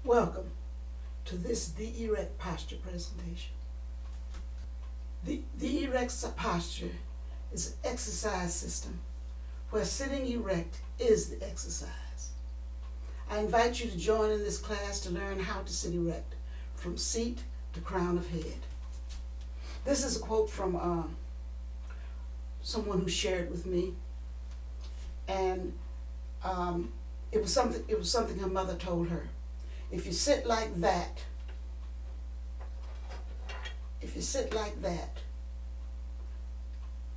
Welcome to the Erect posture presentation. The Erect posture is an exercise system where sitting erect is the exercise. I invite you to join in this class to learn how to sit erect from seat to crown of head. This is a quote from someone who shared with me, and it was something her mother told her. If you sit like that,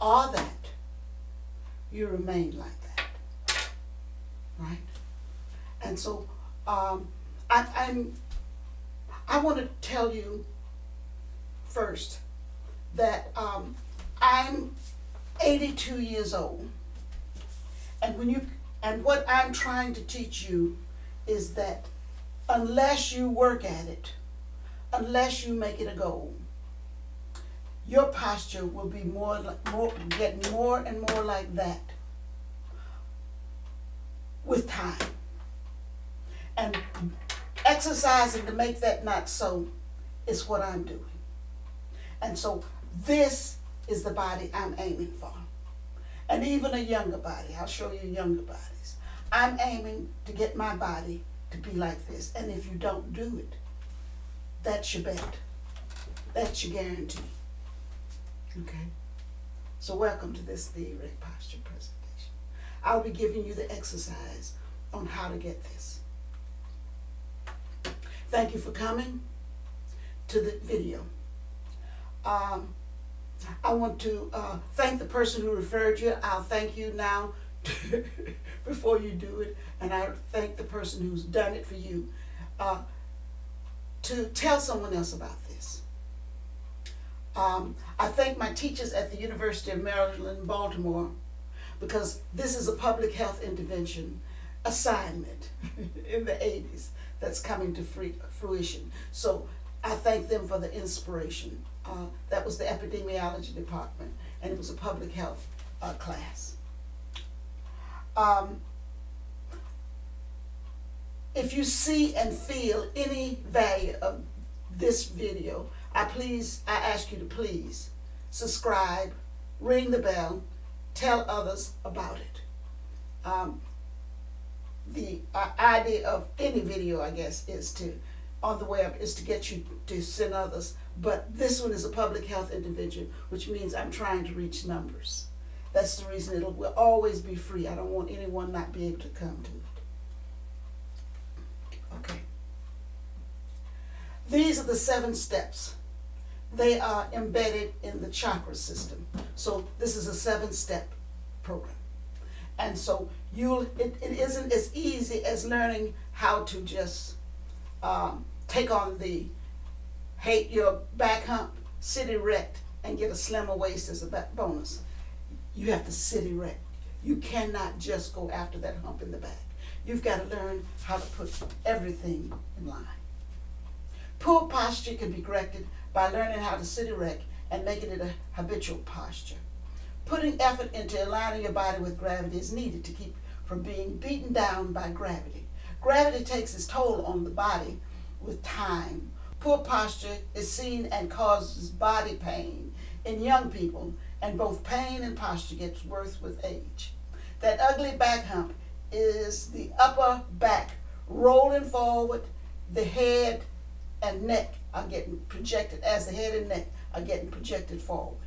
or that, you remain like that, right? And so I want to tell you first that I'm 82 years old, and what I'm trying to teach you is that unless you work at it, unless you make it a goal, your posture will be getting more and more like that with time. And exercising to make that not so is what I'm doing. And so this is the body I'm aiming for. And even a younger body. I'll show you younger bodies. I'm aiming to get my body to be like this. And if you don't do it, that's your bet. That's your guarantee. Okay? So welcome to the Erect posture presentation. I'll be giving you the exercise on how to get this. Thank you for coming to the video. I want to thank the person who referred you. I'll thank you now before you do it, and I thank the person who's done it for you to tell someone else about this. I thank my teachers at the University of Maryland, Baltimore, because this is a public health intervention assignment in the 80s that's coming to fruition. So I thank them for the inspiration. That was the epidemiology department, and it was a public health class. If you see and feel any value of this video, I ask you to please subscribe, ring the bell, tell others about it. The idea of any video, I guess, is to, on the web, is to get you to send others. But this one is a public health intervention, which means I'm trying to reach numbers. That's the reason it will always be free. I don't want anyone not be able to come to it. Okay. These are the 7 steps. They are embedded in the chakra system. So this is a 7-step program. And so it isn't as easy as learning how to just take on hate your back hump, sit erect, and get a slimmer waist as a bonus. You have to sit erect. You cannot just go after that hump in the back. You've got to learn how to put everything in line. Poor posture can be corrected by learning how to sit erect and making it a habitual posture. Putting effort into aligning your body with gravity is needed to keep from being beaten down by gravity. Gravity takes its toll on the body with time. Poor posture is seen and causes body pain in young people, and both pain and posture gets worse with age. That ugly back hump is the upper back rolling forward. The head and neck are getting projected, as the head and neck are getting projected forward.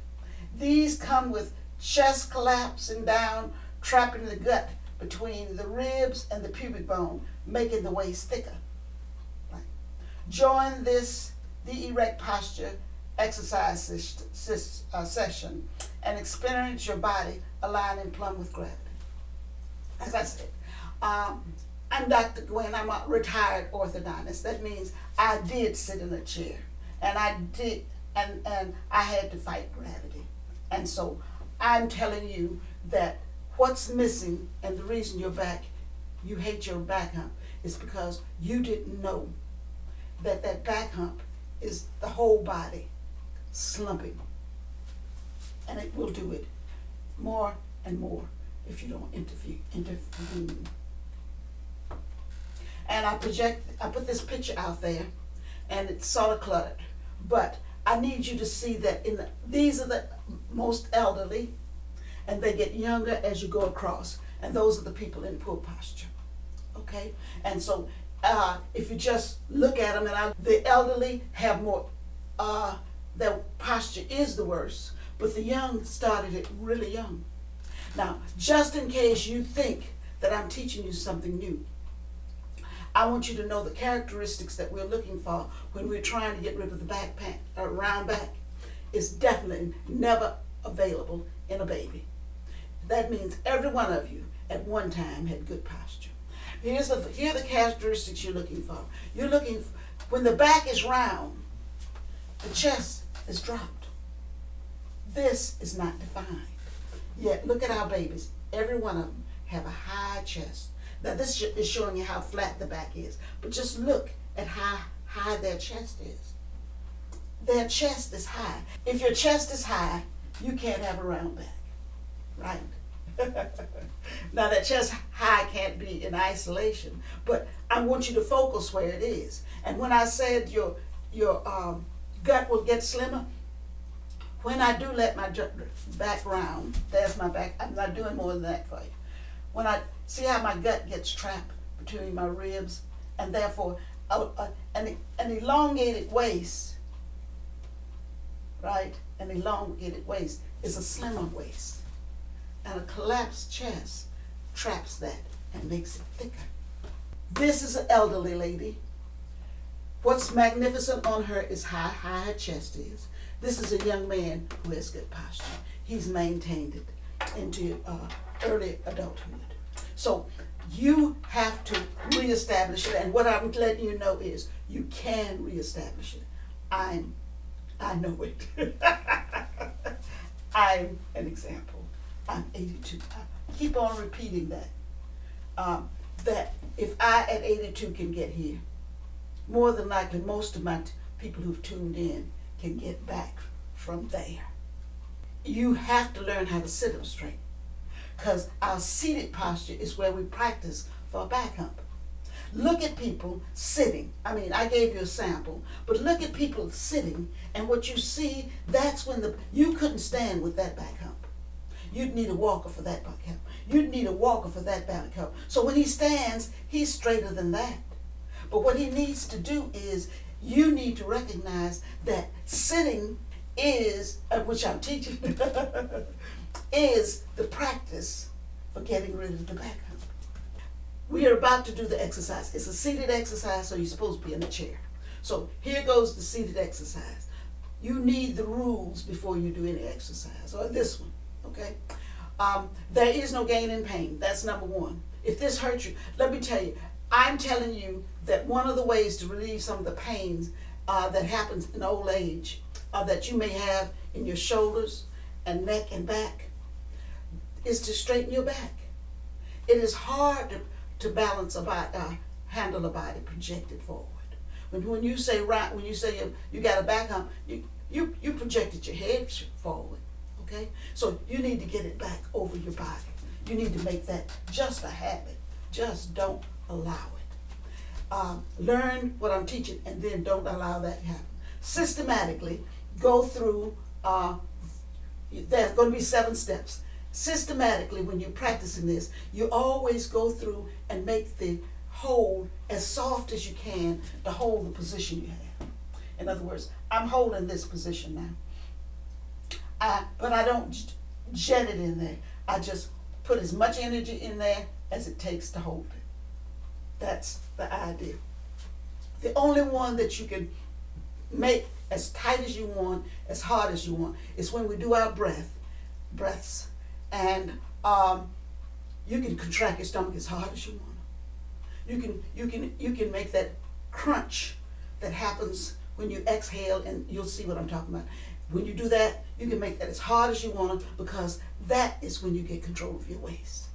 These come with chest collapsing down, trapping the gut between the ribs and the pubic bone, making the waist thicker. Right. Join the Erect posture exercise session and experience your body aligning plumb with gravity. As I said, I'm Dr. Gwen. I'm a retired orthodontist. That means I did sit in a chair, and I had to fight gravity. And so I'm telling you that what's missing, and the reason you hate your back hump, is because you didn't know that back hump is the whole body slumping. And it will do it more and more if you don't intervene. And I put this picture out there, and it's sort of cluttered. But I need you to see that these are the most elderly, and they get younger as you go across. And those are the people in poor posture. Okay? And so if you just look at them, and the elderly have more, their posture is the worst, but the young started it really young. Now, just in case you think that I'm teaching you something new, I want you to know the characteristics that we're looking for when we're trying to get rid of the back pain, round back, is definitely never available in a baby. That means every one of you at one time had good posture. Here are the characteristics you're looking for. You're looking, when the back is round, the chest is dropped. This is not defined. Yet, look at our babies. Every one of them have a high chest. Now, this is showing you how flat the back is. But just look at how high their chest is. Their chest is high. If your chest is high, you can't have a round back, right? Now, that chest high can't be in isolation, but I want you to focus where it is. And when I said your gut will get slimmer, when I do let my back round, there's my back. I'm not doing more than that for you. When I see how my gut gets trapped between my ribs, and therefore an elongated waist, right? An elongated waist is a slimmer waist, and a collapsed chest traps that and makes it thicker. This is an elderly lady. What's magnificent on her is how high her chest is. This is a young man who has good posture. He's maintained it into early adulthood. So you have to reestablish it, and what I'm letting you know is you can reestablish it. I know it. I'm an example. I'm 82. I keep on repeating that. That if I at 82 can get here, more than likely most of my people who've tuned in can get back from there. You have to learn how to sit up straight, because our seated posture is where we practice for a back hump. Look at people sitting. I mean, I gave you a sample, but look at people sitting, and what you see, that's when you couldn't stand with that back hump. You'd need a walker for that back hump. You'd need a walker for that back hump. So when he stands, he's straighter than that. But what he needs to do is, you need to recognize that sitting is, which I'm teaching, is the practice for getting rid of the back hump. We are about to do the exercise. It's a seated exercise, so you're supposed to be in a chair. So here goes the seated exercise. You need the rules before you do any exercise, or this one, okay? There is no gain in pain. That's number one. If this hurts you, let me tell you, I'm telling you that one of the ways to relieve some of the pains that happens in old age, that you may have in your shoulders and neck and back, is to straighten your back. It is hard to balance a body, handle a body projected forward. When you say right, when you say you got a back hump, you projected your head forward. Okay, so you need to get it back over your body. You need to make that just a habit. Just don't allow it. Learn what I'm teaching, and then don't allow that to happen. Systematically go through, there's going to be 7 steps. Systematically, when you're practicing this, you always go through and make the hold as soft as you can to hold the position you have. In other words, I'm holding this position now. But I don't jet it in there. I just put as much energy in there as it takes to hold it. That's the idea. The only one that you can make as tight as you want, as hard as you want, is when we do our breaths, and you can contract your stomach as hard as you want. You can make that crunch that happens when you exhale, and you'll see what I'm talking about. When you do that, you can make that as hard as you want, because that is when you get control of your waist.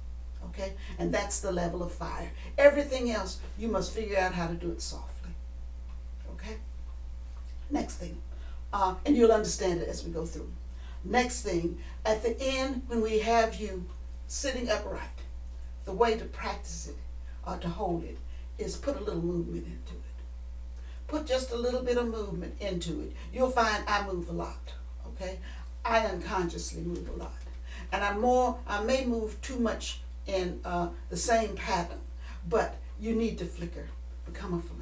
Okay? And that's the level of fire. Everything else, you must figure out how to do it softly. Okay? Next thing. And you'll understand it as we go through. Next thing, at the end, when we have you sitting upright, the way to practice it or to hold it is put a little movement into it. Put just a little bit of movement into it. You'll find I move a lot, okay? I unconsciously move a lot. And I may move too much in the same pattern, but you need to flicker, become a flame.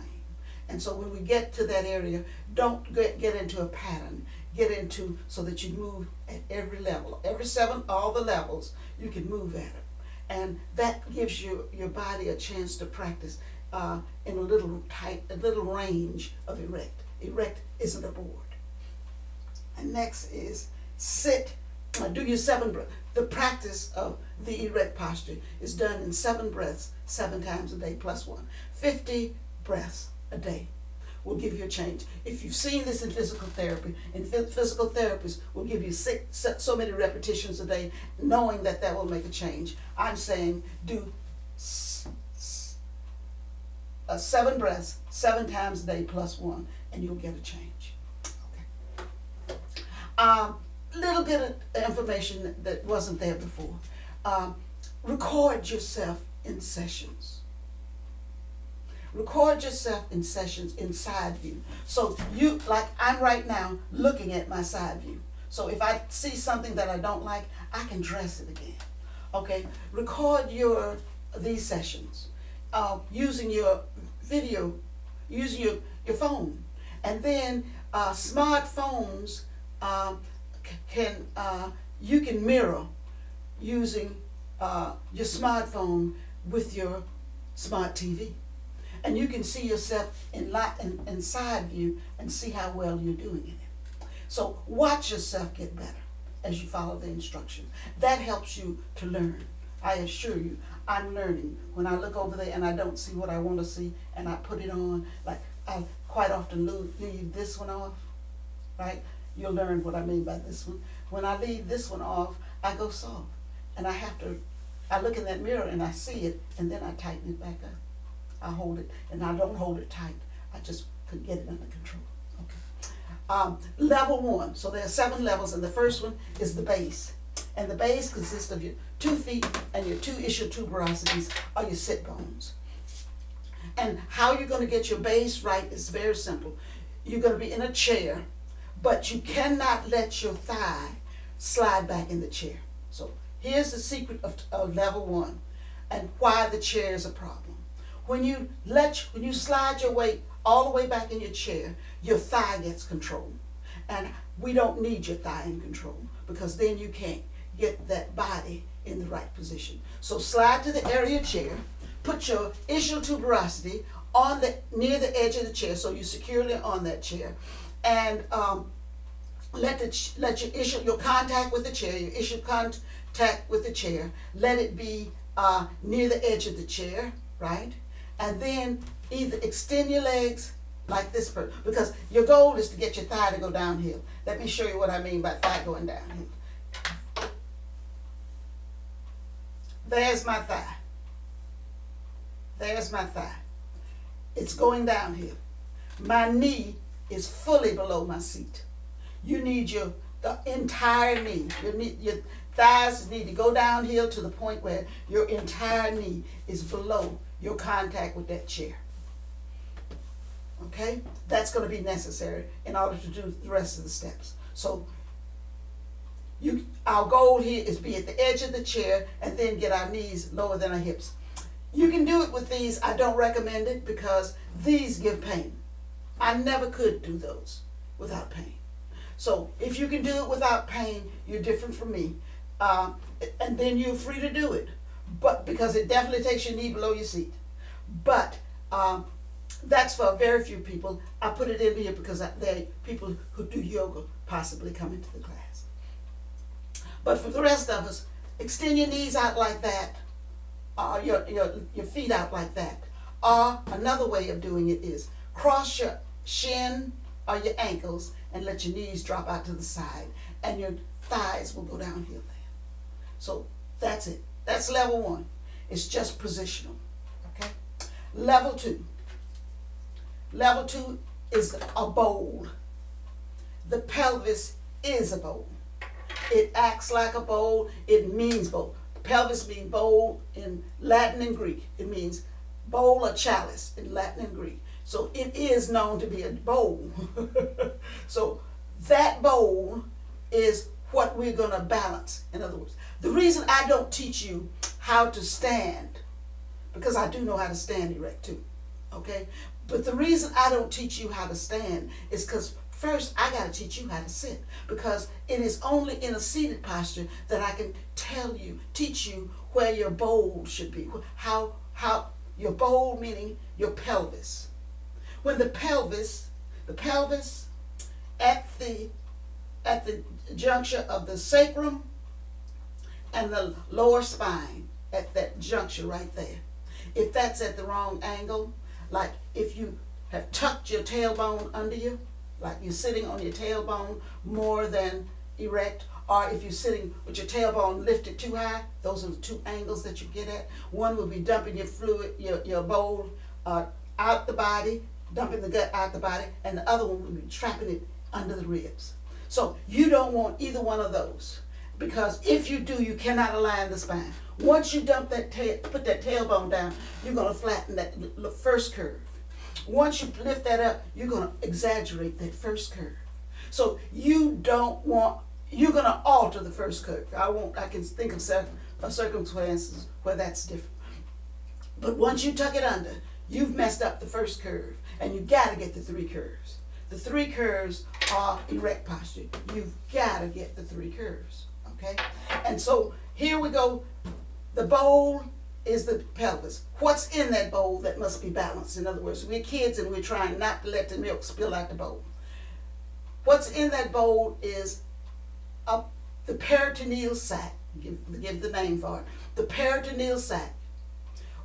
And so when we get to that area, don't get into a pattern. Get into so that you move at every level. All the levels, you can move at it. And that gives your body a chance to practice in a little range of erect. Erect isn't a board. And next is sit. Do your 7 breaths. The practice of the erect posture is done in 7 breaths, 7 times a day plus 1. 50 breaths a day will give you a change. If you've seen this in physical therapy, physical therapists will give you so many repetitions a day, knowing that that will make a change. I'm saying do 7 breaths, 7 times a day plus 1, and you'll get a change. Okay. Little bit of information that wasn't there before. Record yourself in sessions. Record yourself in sessions in side view. So you, like I'm right now looking at my side view. So if I see something that I don't like, I can dress it again. Okay, record these sessions using your video, using your phone. And then smartphones you can mirror using your smartphone with your smart TV. And you can see yourself in side view and see how well you're doing in it. So watch yourself get better as you follow the instructions. That helps you to learn. I assure you, I'm learning. When I look over there and I don't see what I want to see and I put it on, like I quite often leave this one off, right? You'll learn what I mean by this one. When I leave this one off, I go soft. And I look in that mirror and I see it, and then I tighten it back up. I hold it, and I don't hold it tight. I just could get it under control. Okay. Level 1. So there are 7 levels, and the first one is the base. And the base consists of your 2 feet and your 2 ischial tuberosities or your sit bones. And how you're going to get your base right is very simple. You're going to be in a chair, but you cannot let your thigh slide back in the chair. So here's the secret of level 1 and why the chair is a problem. When you slide your weight all the way back in your chair, your thigh gets control. And we don't need your thigh in control, because then you can't get that body in the right position. So slide to the area of your chair, put your ischial tuberosity near the edge of the chair, so you're securely on that chair, and let your contact with the chair, your ischial contact with the chair, let it be near the edge of the chair, right? And then either extend your legs like this, because your goal is to get your thigh to go downhill. Let me show you what I mean by thigh going downhill. There's my thigh. There's my thigh. It's going downhill. My knee is fully below my seat. You need the entire knee. Your thighs need to go downhill to the point where your entire knee is below your contact with that chair. Okay? That's going to be necessary in order to do the rest of the steps. So our goal here is be at the edge of the chair and then get our knees lower than our hips. You can do it with these. I don't recommend it because these give pain. I never could do those without pain. So if you can do it without pain, you're different from me. And then you're free to do it. But because it definitely takes your knee below your seat. But that's for very few people. I put it in here because there are people who do yoga possibly come into the class. But for the rest of us, extend your knees out like that, your feet out like that. Or another way of doing it is cross your shin or your ankles and let your knees drop out to the side, and your thighs will go downhill there. So that's it. That's level 1. It's just positional. Okay? Level 2. Level 2 is a bowl. The pelvis is a bowl. It acts like a bowl. It means bowl. Pelvis means bowl in Latin and Greek. It means Bowl or chalice in Latin and Greek. So it is known to be a bowl. So that bowl is what we're going to balance. In other words, the reason I don't teach you how to stand, because I do know how to stand erect too, okay? But the reason I don't teach you how to stand is because first I got to teach you how to sit, because it is only in a seated posture that I can teach you where your bowl should be, how your bowl, meaning your pelvis. When the pelvis at the juncture of the sacrum and the lower spine, at that juncture right there, if that's at the wrong angle, like if you have tucked your tailbone under you, like you're sitting on your tailbone more than erect, or if you're sitting with your tailbone lifted too high, those are the two angles that you get at. One will be dumping your fluid, your bowl out the body, dumping the gut out the body, and the other one will be trapping it under the ribs. So you don't want either one of those, because if you do, you cannot align the spine. Once you dump that put that tailbone down, you're going to flatten that first curve. Once you lift that up, you're going to exaggerate that first curve. So you're going to alter the first curve. I can think of circumstances where that's different. But once you tuck it under, you've messed up the first curve, and you got to get the three curves. The three curves are erect posture. You've got to get the three curves, okay? And so here we go. The bowl is the pelvis. What's in that bowl that must be balanced? In other words, we're kids and we're trying not to let the milk spill out the bowl. What's in that bowl is the peritoneal sac, give the name for it, the peritoneal sac,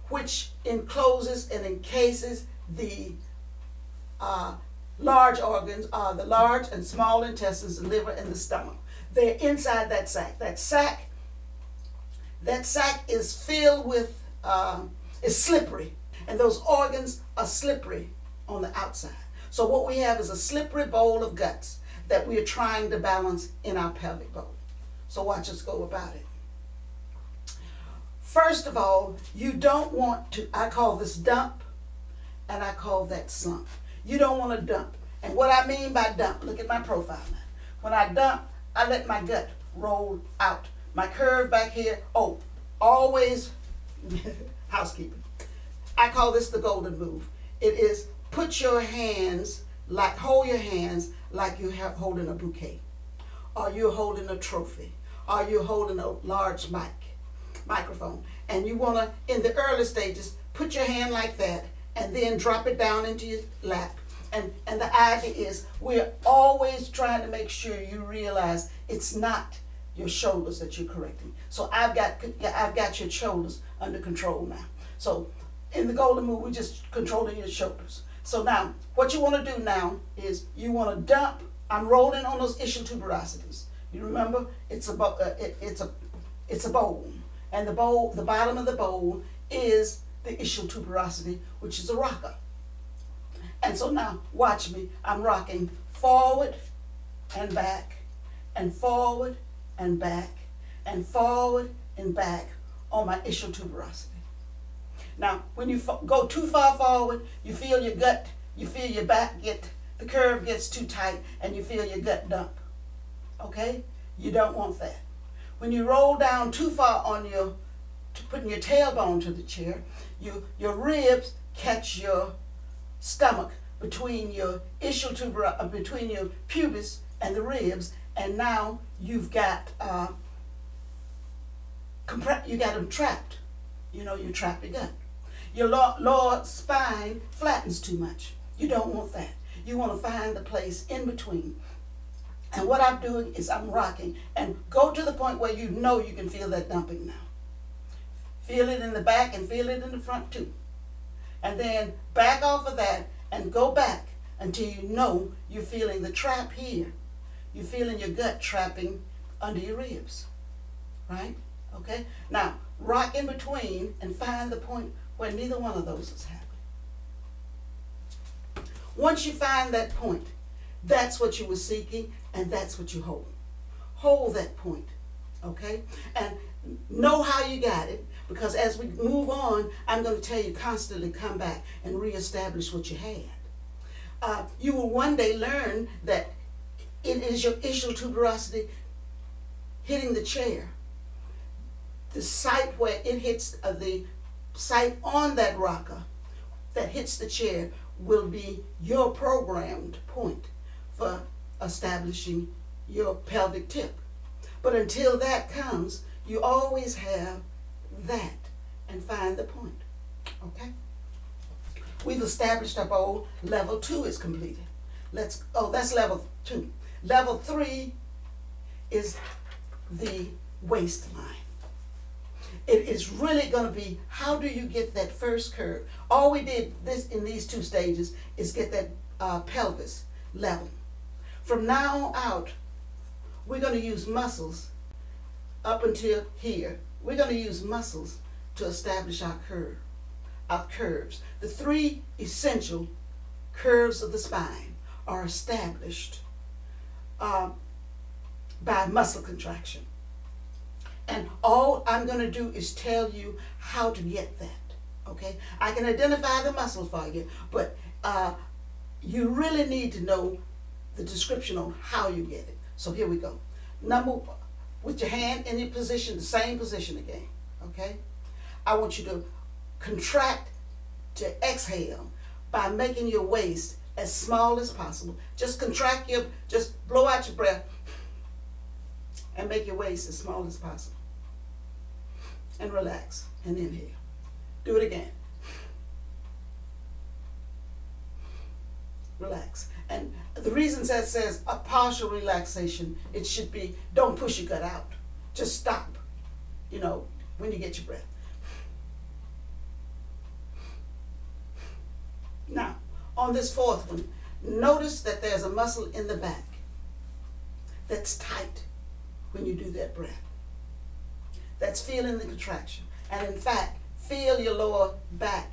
which encloses and encases the large organs, the large and small intestines, the liver, and the stomach. They're inside that sac. That sac is filled with, is slippery, and those organs are slippery on the outside. So what we have is a slippery bowl of guts that we are trying to balance in our pelvic bowl. So watch us go about it. First of all, you don't want to, I call this dump, and I call that slump. You don't want to dump. And what I mean by dump, look at my profile now. When I dump, I let my gut roll out. My curve back here, always housekeeping. I call this the golden move. It is hold your hands like you're holding a bouquet, or you're holding a trophy, or you're holding a large microphone. And you want to, in the early stages, put your hand like that and then drop it down into your lap. And the idea is we're always trying to make sure you realize it's not your shoulders that you're correcting. So I've got your shoulders under control now. So in the golden move, we're just controlling your shoulders. So now, what you want to do now is you want to dump. I'm rolling on those ischial tuberosities. You remember, it's a bowl, and the bottom of the bowl is the ischial tuberosity, which is a rocker. And so now, watch me. I'm rocking forward and back, and forward and back, and forward and back on my ischial tuberosity. Now, when you go too far forward, you feel your gut, you feel your back the curve gets too tight, and you feel your gut dump. Okay? You don't want that. When you roll down too far on putting your tailbone to the chair, your ribs catch your stomach between your between your pubis and the ribs, and now you've got them trapped. You trap your gut. Your lower spine flattens too much. You don't want that. You want to find the place in between. And what I'm doing is I'm rocking, and go to the point where you know you can feel that dumping now. Feel it in the back and feel it in the front too. And then back off of that and go back until you know you're feeling the trap here. You're feeling your gut trapping under your ribs, right? Okay? Now, rock in between and find the point where neither one of those is happening. Once you find that point, that's what you were seeking, and that's what you hold. Hold that point, okay? And know how you got it, because as we move on, I'm going to tell you constantly come back and reestablish what you had. You will one day learn that it is your ischial tuberosity hitting the chair. The site where it hits, the site on that rocker that hits the chair will be your programmed point for establishing your pelvic tip. But until that comes, you always have that and find the point. Okay? We've established our bowl. Level 2 is completed. That's level 2. Level 3 is the waistline. It is really going to be, how do you get that first curve? All we did in these 2 stages is get that pelvis level. From now out, we're going to use muscles up until here. We're going to use muscles to establish our curves. The 3 essential curves of the spine are established by muscle contraction. And all I'm going to do is tell you how to get that. Okay? I can identify the muscle for you, but you really need to know the description on how you get it. So here we go. With your hand in your position, the same position again. Okay? I want you to contract to exhale by making your waist as small as possible. Just just blow out your breath and make your waist as small as possible. And relax and inhale. Do it again. Relax. And the reason that says a partial relaxation, it should be, don't push your gut out. Just stop, when you get your breath. Now, on this 4th one, notice that there's a muscle in the back that's tight when you do that breath. That's feeling the contraction. And in fact, feel your lower back,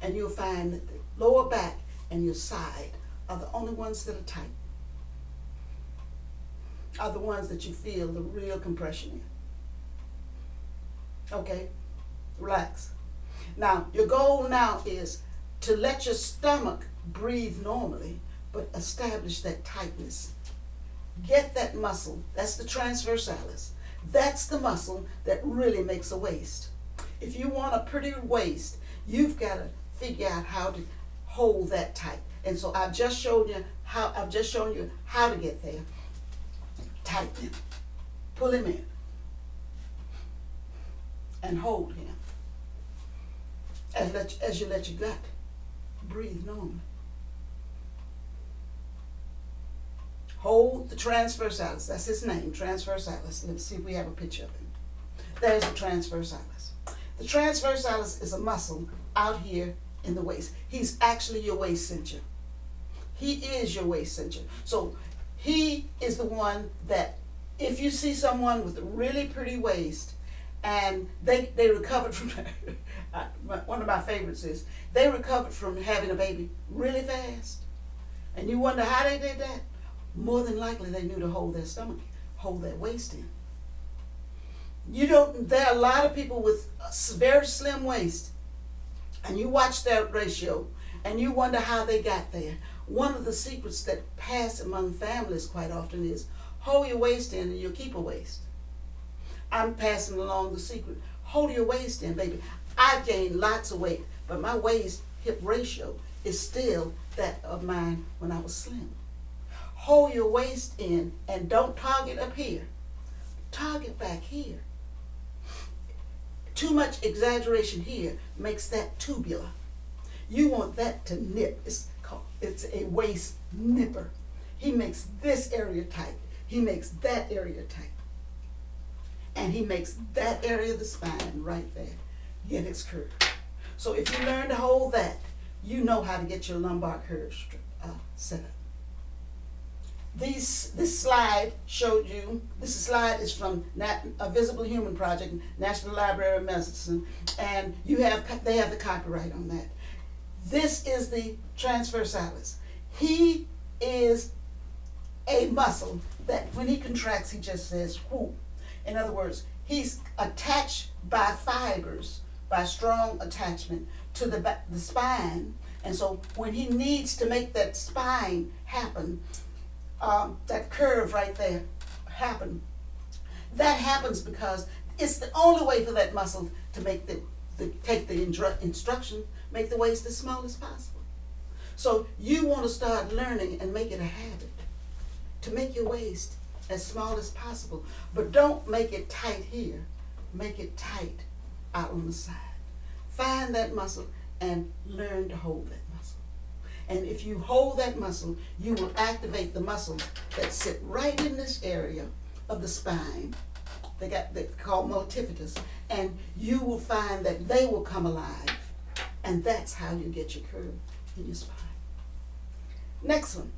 and you'll find that the lower back and your side are the only ones that are tight, are the ones that you feel the real compression in. Okay? Relax. Now, your goal now is to let your stomach breathe normally, but establish that tightness. Get that muscle. That's the transversalis. That's the muscle that really makes a waist. If you want a pretty waist, you've got to figure out how to hold that tight. And so I've just shown you how to get there. Tighten him. Pull him in. And hold him. As you let your gut breathe normally. Hold the transversalis. That's his name, transversalis. Let's see if we have a picture of him. There's the transversalis. The transversalis is a muscle out here in the waist. He's actually your waist cincher. He is your waist cincher. So he is the one that, if you see someone with a really pretty waist and they recovered from, one of my favorites is, they recovered from having a baby really fast. And you wonder how they did that? More than likely they knew to hold their stomach, hold their waist in. There are a lot of people with a very slim waist, and you watch their ratio, and you wonder how they got there. One of the secrets that pass among families quite often is, hold your waist in and you'll keep a waist. I'm passing along the secret. Hold your waist in, baby. I've gained lots of weight, but my waist-hip ratio is still that of mine when I was slim. Hold your waist in and don't target up here. Target back here. Too much exaggeration here makes that tubular. You want that to nip. It's a waist nipper. He makes this area tight. He makes that area tight. And he makes that area of the spine right there get its curve. So if you learn to hold that, you know how to get your lumbar curve set up. This slide showed you, this slide is from a Visible Human Project, National Library of Medicine, and they have the copyright on that. This is the transversalis. He is a muscle that when he contracts, he just says, whoo. In other words, he's attached by fibers, by strong attachment to the spine. And so when he needs to make that spine happen, that curve right there happen, that happens because it's the only way for that muscle to make take the instruction, make the waist as small as possible. So you want to start learning and make it a habit to make your waist as small as possible. But don't make it tight here. Make it tight out on the side. Find that muscle and learn to hold that muscle. And if you hold that muscle, you will activate the muscles that sit right in this area of the spine. They're called multifidus. And you will find that they will come alive. And that's how you get your curve in your spine. Next one.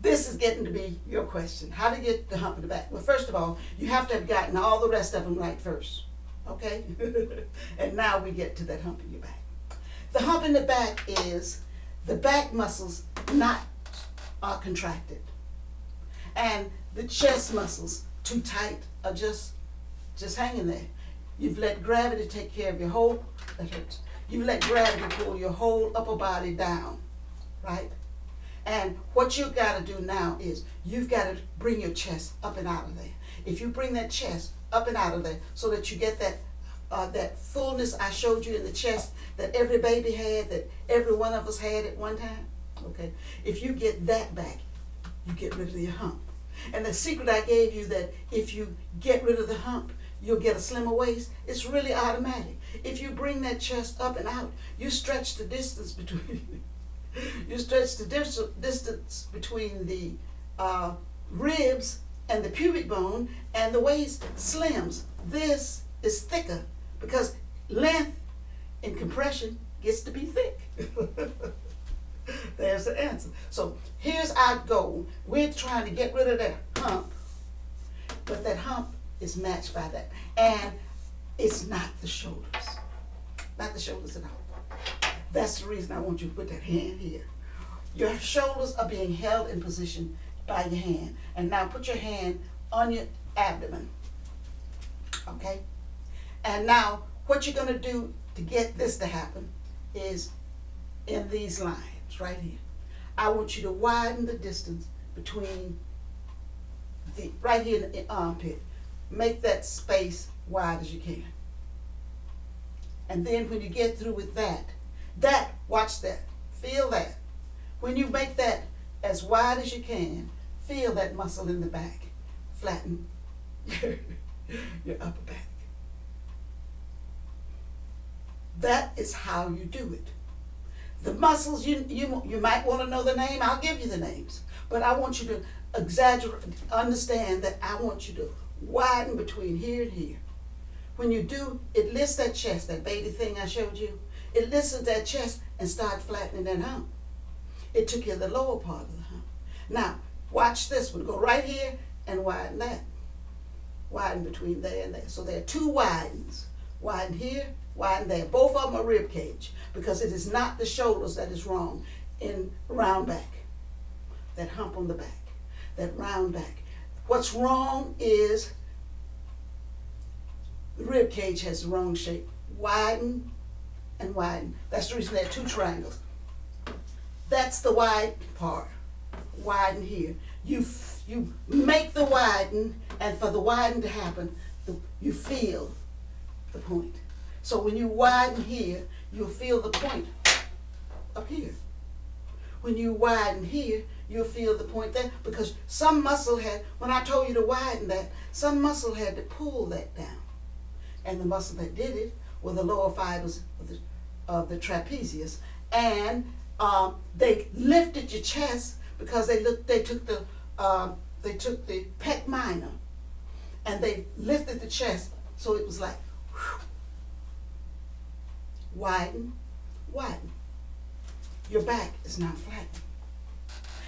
This is getting to be your question. How to get the hump in the back? Well, first of all, you have to have gotten all the rest of them right first. Okay? And now we get to that hump in your back. The hump in the back is the back muscles are contracted. And the chest muscles, too tight, are just hanging there. You've let gravity take care of your whole, that hurts. You've let gravity pull your whole upper body down, right? And what you've got to do now is you've got to bring your chest up and out of there. If you bring that chest up and out of there so that you get that fullness I showed you in the chest that every baby had, that every one of us had at one time, okay? If you get that back, you get rid of your hump. And the secret I gave you that if you get rid of the hump, you'll get a slimmer waist, it's really automatic. If you bring that chest up and out, you stretch the distance between distance between the ribs and the pubic bone, and the waist slims. This is thicker because length in compression gets to be thick. There's the answer. So here's our goal. We're trying to get rid of that hump, but that hump is matched by that. And it's not the shoulders. Not the shoulders at all. That's the reason I want you to put that hand here. Your shoulders are being held in position by your hand. And now put your hand on your abdomen. Okay? And now what you're going to do to get this to happen is in these lines right here. I want you to widen the distance between right here in the armpit. Make that space wide as you can. And then when you get through with that, watch that, feel that. When you make that as wide as you can, feel that muscle in the back, flatten your upper back. That is how you do it. The muscles, you might want to know the name, I'll give you the names. But I want you to understand that I want you to widen between here and here. When you do, it lifts that chest, that baby thing I showed you. It lifts that chest and start flattening that hump. It took care of the lower part of the hump. Now, watch this one. Go right here and widen that. Widen between there and there. So there are two widens. Widen here, widen there. Both of them are rib cage because it is not the shoulders that is wrong in round back. That hump on the back. That round back. What's wrong is the rib cage has the wrong shape. Widen and widen. That's the reason there are two triangles. That's the wide part. Widen here. You make the widen, and for the widen to happen, you feel the point. So when you widen here, you'll feel the point up here. When you widen here, you'll feel the point there, because some muscle had, when I told you to widen that, some muscle had to pull that down. And the muscle that did it were the lower fibers of the trapezius. And they lifted your chest because they took the pec minor and they lifted the chest, so it was like whew, widen, widen. Your back is not flattened.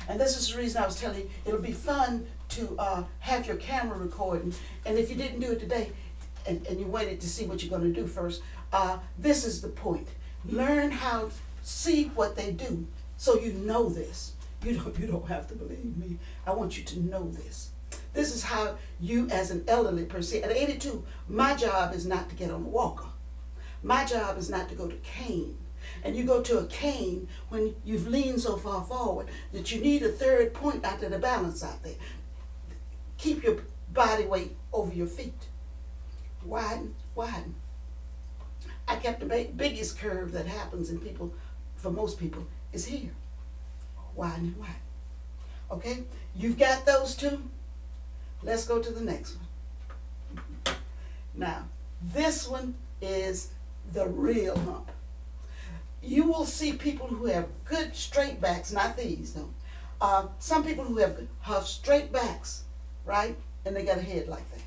And this is the reason I was telling you it'll be fun to have your camera recording. And if you didn't do it today and you waited to see what you're going to do first, this is the point. Learn how, see what they do so you know this. You don't have to believe me. I want you to know this. This is how you as an elderly person, at 82, my job is not to get on a walker. My job is not to go to cane. And you go to a cane when you've leaned so far forward that you need a third point out of the balance out there. Keep your body weight over your feet. Widen, widen. I kept the biggest curve that happens in people, for most people, is here. Widen and widen. Okay? You've got those two. Let's go to the next one. Now, this one is the real hump. You will see people who have good straight backs, not these though. Some people who have straight backs, right? And they got a head like that.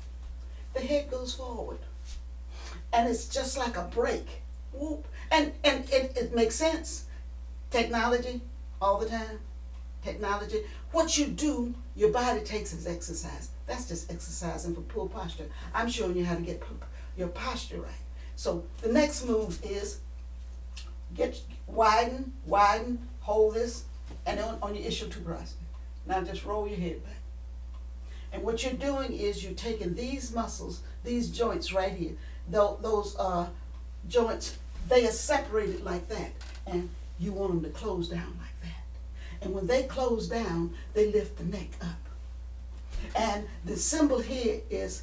The head goes forward. And it's just like a brake. Whoop. And it makes sense. Technology, all the time. Technology. What you do, your body takes as exercise. That's just exercising for poor posture. I'm showing you how to get your posture right. So the next move is widen, hold this, and on your ischial tuberosity. Now just roll your head back. And what you're doing is you're taking these muscles, these joints right here, those joints, they are separated like that, and you want them to close down like that. And when they close down, they lift the neck up. And the symbol here is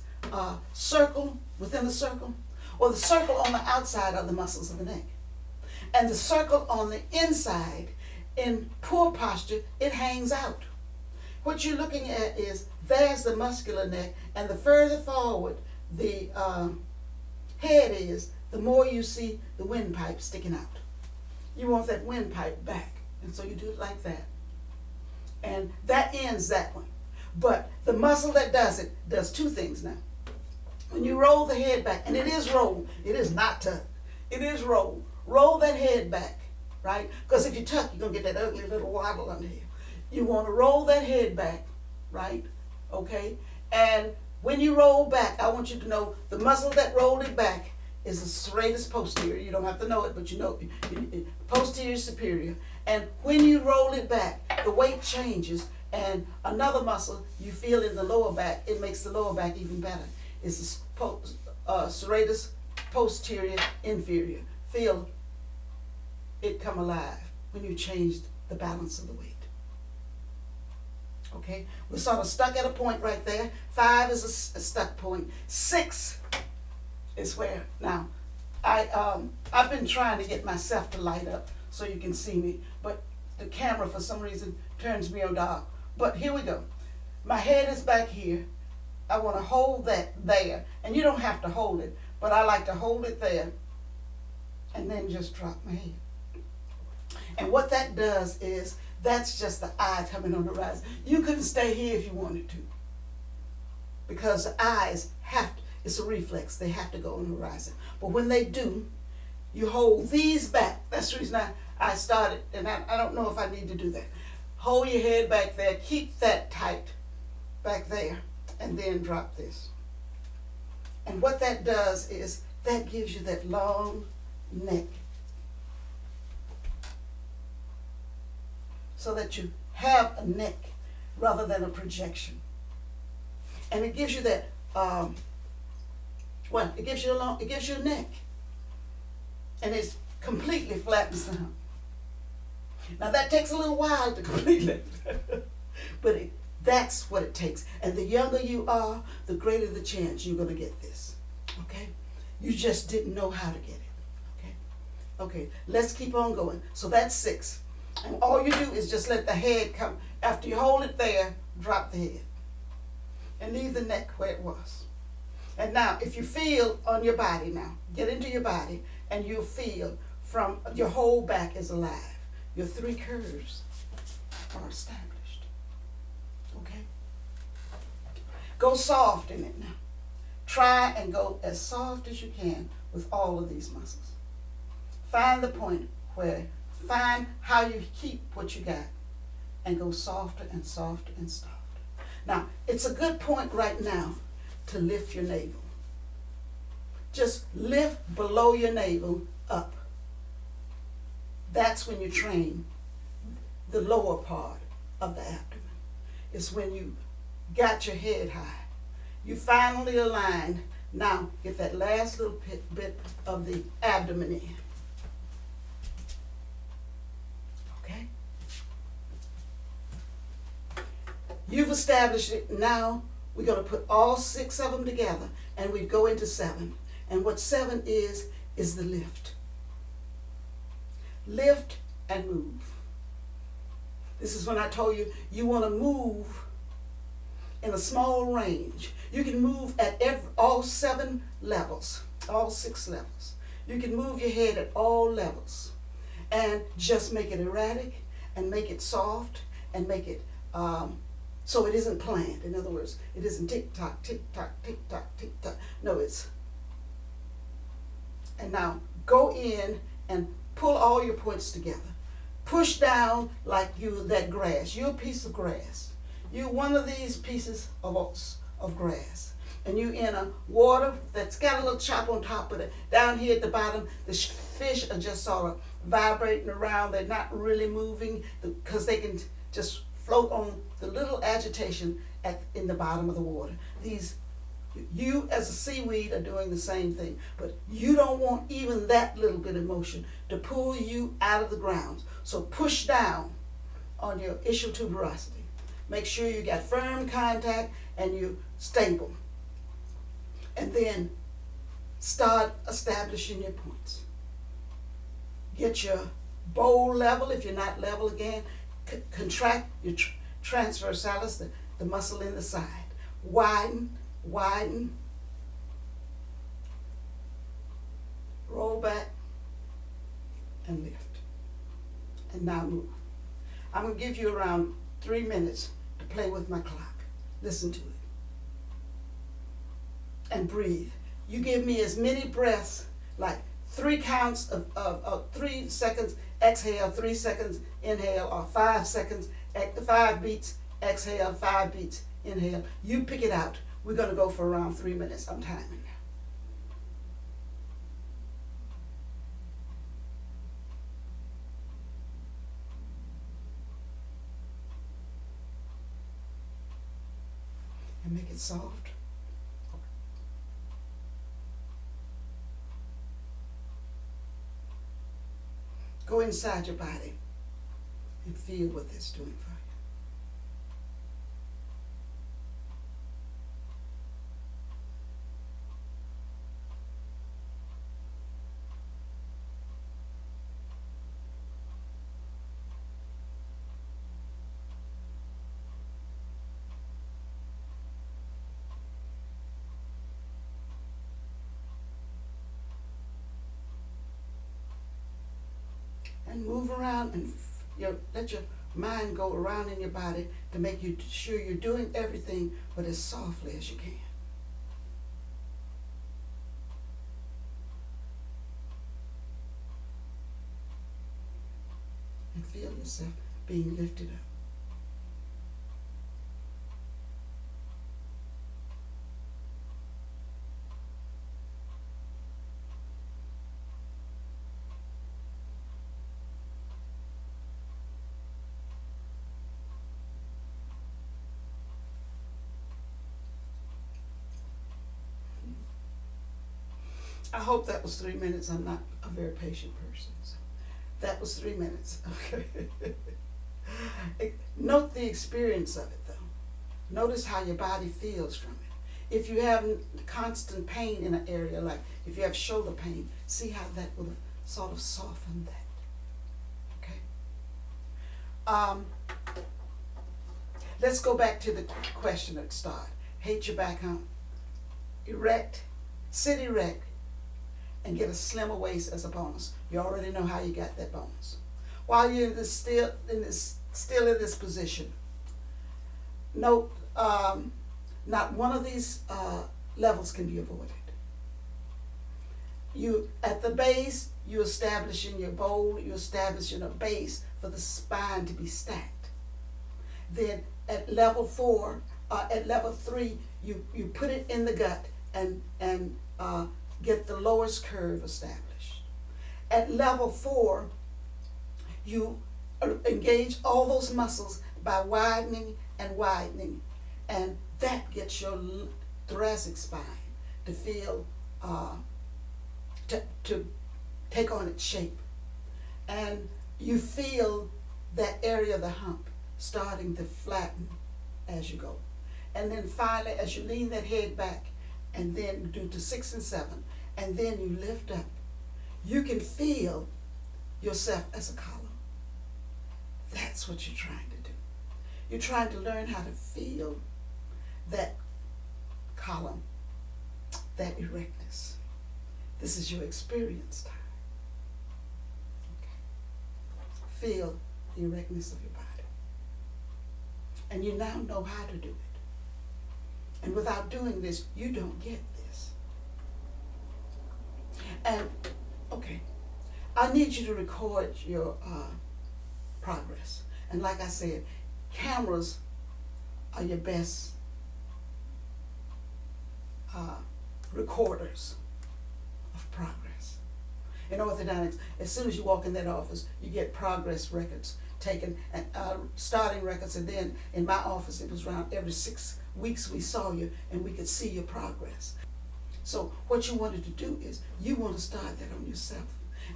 circle within the circle, or the circle on the outside of the muscles of the neck. And the circle on the inside, in poor posture, it hangs out. What you're looking at is, there's the muscular neck, and the further forward the head is, the more you see the windpipe sticking out. You want that windpipe back, and so you do it like that. And that ends that one. But the muscle that does it does two things now. When you roll the head back, and it is roll, it is not tuck, it is roll. Roll that head back, right? Because if you tuck, you're going to get that ugly little waddle under here. You want to roll that head back, right? Okay? And when you roll back, I want you to know the muscle that rolled it back is the serratus posterior. You don't have to know it, but you know it. Posterior superior. And when you roll it back, the weight changes, and another muscle you feel in the lower back, it makes the lower back even better. It's the serratus posterior inferior. Feel it come alive when you change the balance of the weight. Okay, we're sort of stuck at a point right there. 5 is a stuck point. 6 is where, now, I've been trying to get myself to light up so you can see me, but the camera for some reason turns me on dark. But here we go. My head is back here. I want to hold that there, and you don't have to hold it, but I like to hold it there and then just drop my head. And what that does is, that's just the eye coming on the rise. You couldn't stay here if you wanted to, because the eyes have to, it's a reflex, they have to go on the horizon. But when they do, you hold these back. That's the reason I started, and I don't know if I need to do that. Hold your head back there, keep that tight back there, and then drop this. And what that does is, that gives you that long neck, so that you have a neck rather than a projection. And it gives you that, it gives you a neck. And it completely flattens the hump. Now that takes a little while to completely, but that's what it takes. And the younger you are, the greater the chance you're going to get this. Okay? You just didn't know how to get it. Okay? Okay, let's keep on going. So that's 6. And all you do is just let the head come. After you hold it there, drop the head. And leave the neck where it was. And now, if you feel on your body now, get into your body, and you'll feel from your whole back is alive. Your 3 curves are established. Okay? Go soft in it now. Try and go as soft as you can with all of these muscles. Find the point where, find how you keep what you got, and go softer and softer and softer. Now, it's a good point right now to lift your navel. Just lift below your navel up. That's when you train the lower part of the abdomen. It's when you got your head high. You finally aligned. Now get that last little bit of the abdomen in. Okay? You've established it. Now we're going to put all 6 of them together and we go into 7. And what 7 is the lift. Lift and move. This is when I told you you want to move in a small range. You can move at all 7 levels, all 6 levels. You can move your head at all levels and just make it erratic and make it soft and make it so it isn't planned. In other words, it isn't tick-tock, tick-tock, tick-tock, tick-tock. No, it's... And now go in and pull all your points together. Push down like that grass. You're a piece of grass. You're one of these pieces of grass. And you in a water that's got a little chop on top of it. Down here at the bottom, the fish are just sort of vibrating around. They're not really moving because they can just float on the little agitation in the bottom of the water. You as a seaweed are doing the same thing, but you don't want even that little bit of motion to pull you out of the ground. So push down on your ischial tuberosity. Make sure you got firm contact and you're stable. And then start establishing your points. Get your bowl level. If you're not level again, contract your transversalis, the muscle in the side. Widen, widen, roll back, and lift. And now move. I'm going to give you around 3 minutes to play with my clock. Listen to it. And breathe. You give me as many breaths, like 3 counts of 3 seconds exhale, 3 seconds inhale, or 5 seconds, 5 beats exhale, 5 beats inhale. You pick it out. We're going to go for around 3 minutes. I'm timing now. And make it soft. Go inside your body and feel what it's doing for you. And move around and let your mind go around in your body to make you sure you're doing everything but as softly as you can. And feel yourself being lifted up. I hope that was 3 minutes. I'm not a very patient person. So that was 3 minutes. Okay. Note the experience of it, though. Notice how your body feels from it. If you have constant pain in an area, like if you have shoulder pain, see how that would have sort of softened that. Okay. Let's go back to the question at the start. Hate your back hump. Erect. Sit erect. And get a slimmer waist as a bonus. You already know how you got that bonus. While you're still in this position, note not one of these levels can be avoided. You at the base, you're establishing your bowl, you're establishing a base for the spine to be stacked. Then at level 4, at level 3, you put it in the gut and get the lowest curve established. At level 4, you engage all those muscles by widening and widening And that gets your thoracic spine to feel, to take on its shape. And you feel that area of the hump starting to flatten as you go. And then finally, as you lean that head back, and then do to 6 and 7, and then you lift up, you can feel yourself as a column. That's what you're trying to do. You're trying to learn how to feel that column, that erectness. This is your experience time. Okay. Feel the erectness of your body. And you now know how to do it. And without doing this, you don't get this. And, okay, I need you to record your progress. And like I said, cameras are your best recorders of progress. In orthodontics, as soon as you walk in that office, you get progress records taken, and starting records, and then in my office it was around every 6 weeks we saw you and we could see your progress. So what you wanted to do is you want to start that on yourself.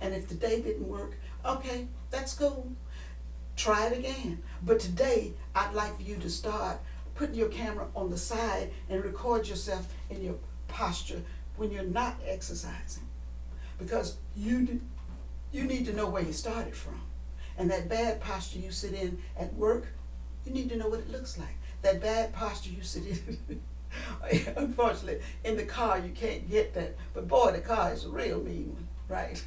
And if today didn't work, okay, that's cool. Try it again. But today I'd like for you to start putting your camera on the side and record yourself in your posture when you're not exercising. Because you need to know where you started from. And that bad posture you sit in at work, you need to know what it looks like. That bad posture you sit in, unfortunately, in the car you can't get that. But boy, the car is a real mean one, right?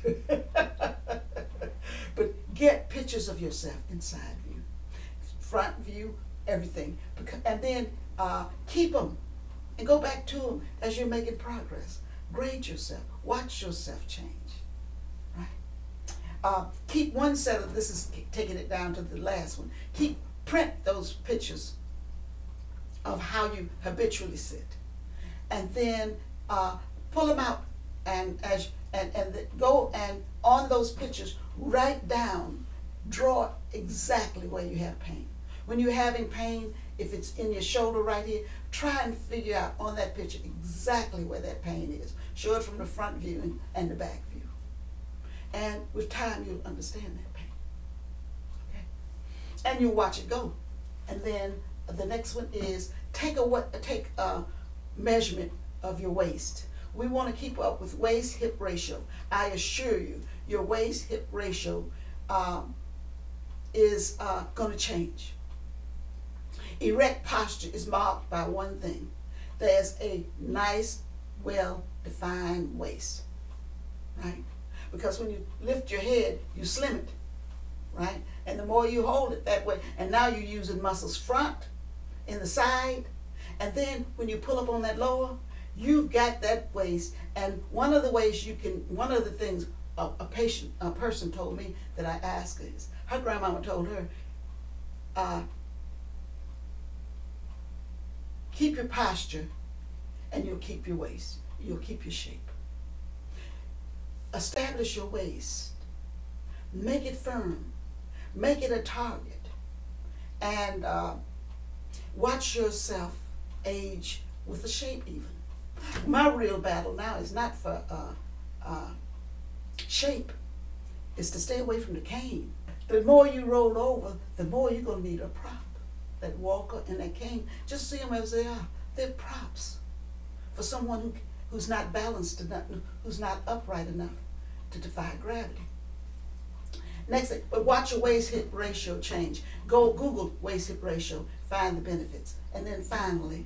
But get pictures of yourself inside view, front view, everything. And then keep them and go back to them as you're making progress. Grade yourself. Watch yourself change. Keep one set of, this is taking it down to the last one, print those pictures of how you habitually sit. And then pull them out and go and on those pictures, write down, draw exactly where you have pain. When you're having pain, if it's in your shoulder right here, try and figure out on that picture exactly where that pain is. Show it from the front view and the back view. And with time, you'll understand that pain. Okay? And you'll watch it go. And then the next one is take a measurement of your waist. We want to keep up with waist-hip ratio. I assure you, your waist-hip ratio is going to change. Erect posture is marked by one thing. There's a nice, well-defined waist, right? Because when you lift your head, you slim it, right? And the more you hold it that way, and now you're using muscles front, in the side, and then when you pull up on that lower, you've got that waist. And one of the ways you can, one of the things a person told me that I asked is, her grandmama told her, keep your posture and you'll keep your waist. You'll keep your shape. Establish your waist. Make it firm. Make it a target. And watch yourself age with the shape even. My real battle now is not for shape. It's to stay away from the cane. The more you roll over, the more you're going to need a prop. That walker and that cane, just see them as they are. They're props for someone who's not balanced enough, who's not upright enough to defy gravity. Next thing, but watch your waist-hip ratio change. Go Google waist-hip ratio, find the benefits. And then finally,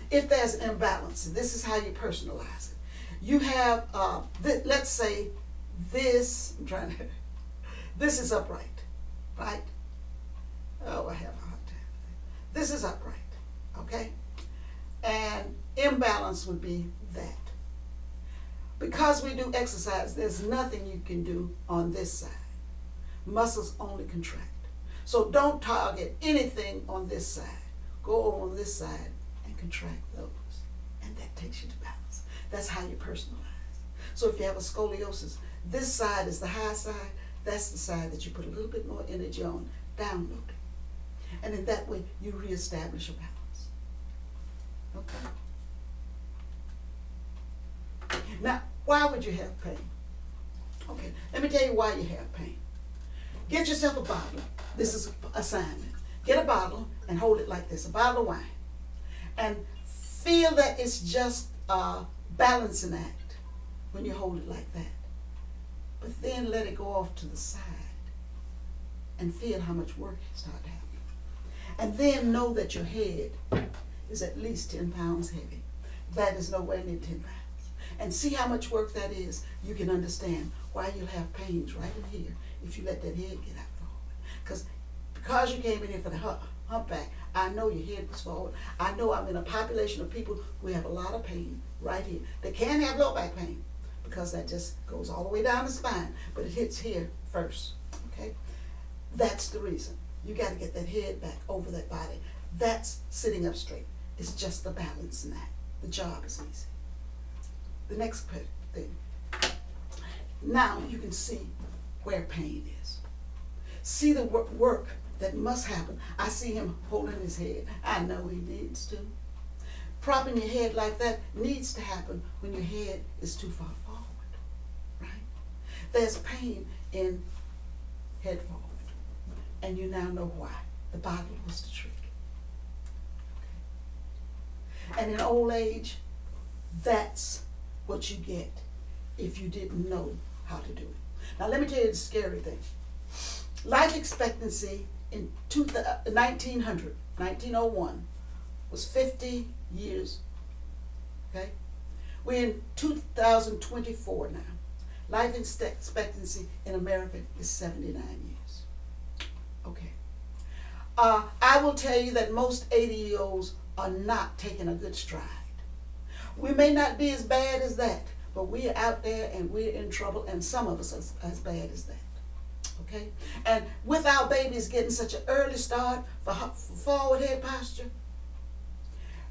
if there's an imbalance, this is how you personalize it. You have, let's say this, this is upright, right? Oh, I have a hard time. This is upright, okay? And imbalance would be that. Because we do exercise, there's nothing you can do on this side. Muscles only contract. So don't target anything on this side. Go on this side and contract those. And that takes you to balance. That's how you personalize. So if you have a scoliosis, this side is the high side. That's the side that you put a little bit more energy on, downloading. And in that way, you reestablish a balance. Okay. Now, why would you have pain? Okay, let me tell you why you have pain. Get yourself a bottle. This is an assignment. Get a bottle and hold it like this, a bottle of wine. And feel that it's just a balancing act when you hold it like that. But then let it go off to the side and feel how much work starts happening. And then know that your head is at least 10 pounds heavy. That is nowhere near 10 pounds. And see how much work that is. You can understand why you'll have pains right in here if you let that head get out forward. Because you came in here for the humpback, I know your head was forward. I know I'm in a population of people who have a lot of pain right here. They can have low back pain because that just goes all the way down the spine, but it hits here first, okay? That's the reason. You got to get that head back over that body. That's sitting up straight. It's just the balance in that. The job is easy. The next thing. Now you can see where pain is. See the work that must happen. I see him holding his head. I know he needs to. Propping your head like that needs to happen when your head is too far forward, right? There's pain in head forward. And you now know why. The bottle was the trick. Okay. And in old age, that's what you get if you didn't know how to do it. Now let me tell you the scary thing. Life expectancy in 1901 was 50 years. Okay? We're in 2024 now. Life expectancy in America is 79 years. Okay. I will tell you that most 80-year-olds are not taking a good stride. We may not be as bad as that, but we're out there and we're in trouble, and some of us are as bad as that. Okay? And with our babies getting such an early start for forward head posture,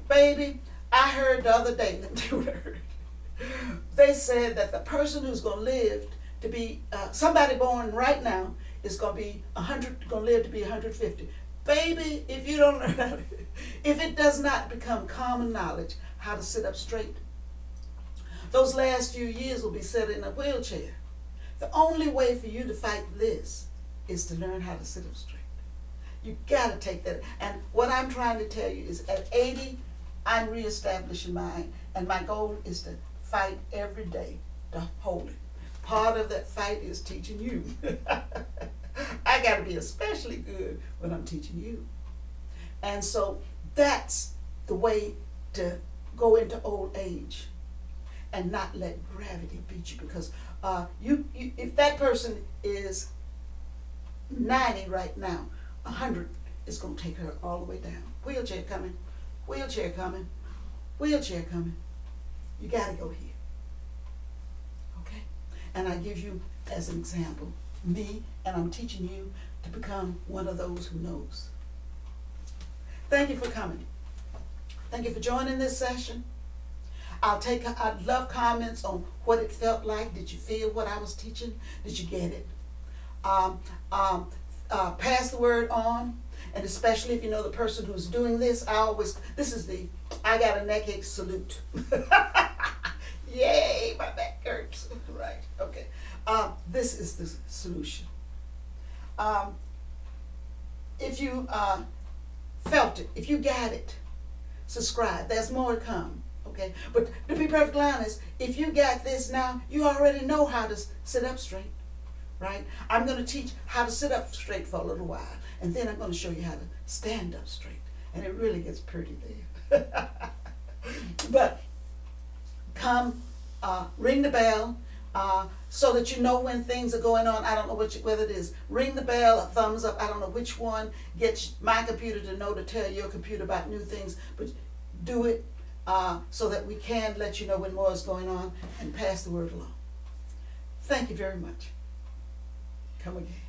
baby, I heard the other day, let me tell you what I heard. They said that the person who's going to live to be, somebody born right now is going to be 100, going to live to be 150. Baby, if you don't learn how to, if it does not become common knowledge how to sit up straight, those last few years will be set in a wheelchair. The only way for you to fight this is to learn how to sit up straight. You got to take that. And what I'm trying to tell you is at 80, I'm reestablishing mine, and my goal is to fight every day to hold it. Part of that fight is teaching you. I got to be especially good when I'm teaching you. And so that's the way to go into old age and not let gravity beat you, because if that person is 90 right now, 100 is going to take her all the way down. Wheelchair coming, wheelchair coming, wheelchair coming. You got to go here. Okay? And I give you as an example me, and I'm teaching you to become one of those who knows. Thank you for coming. Thank you for joining this session. I'd love comments on what it felt like. Did you feel what I was teaching? Did you get it? Pass the word on, and especially if you know the person who's doing this, I got a neck ache salute. Yay, my back hurts. Right, okay. This is the solution. If you felt it, if you got it, subscribe. There's more to come. Okay, but to be perfectly honest, if you got this now, you already know how to sit up straight, right? I'm going to teach how to sit up straight for a little while, and then I'm going to show you how to stand up straight, and it really gets pretty there. But come, ring the bell, so that you know when things are going on. I don't know whether it is ring the bell, a thumbs up, I don't know which one. Get my computer to know to tell your computer about new things, but do it. So that we can let you know when more is going on and pass the word along. Thank you very much. Come again.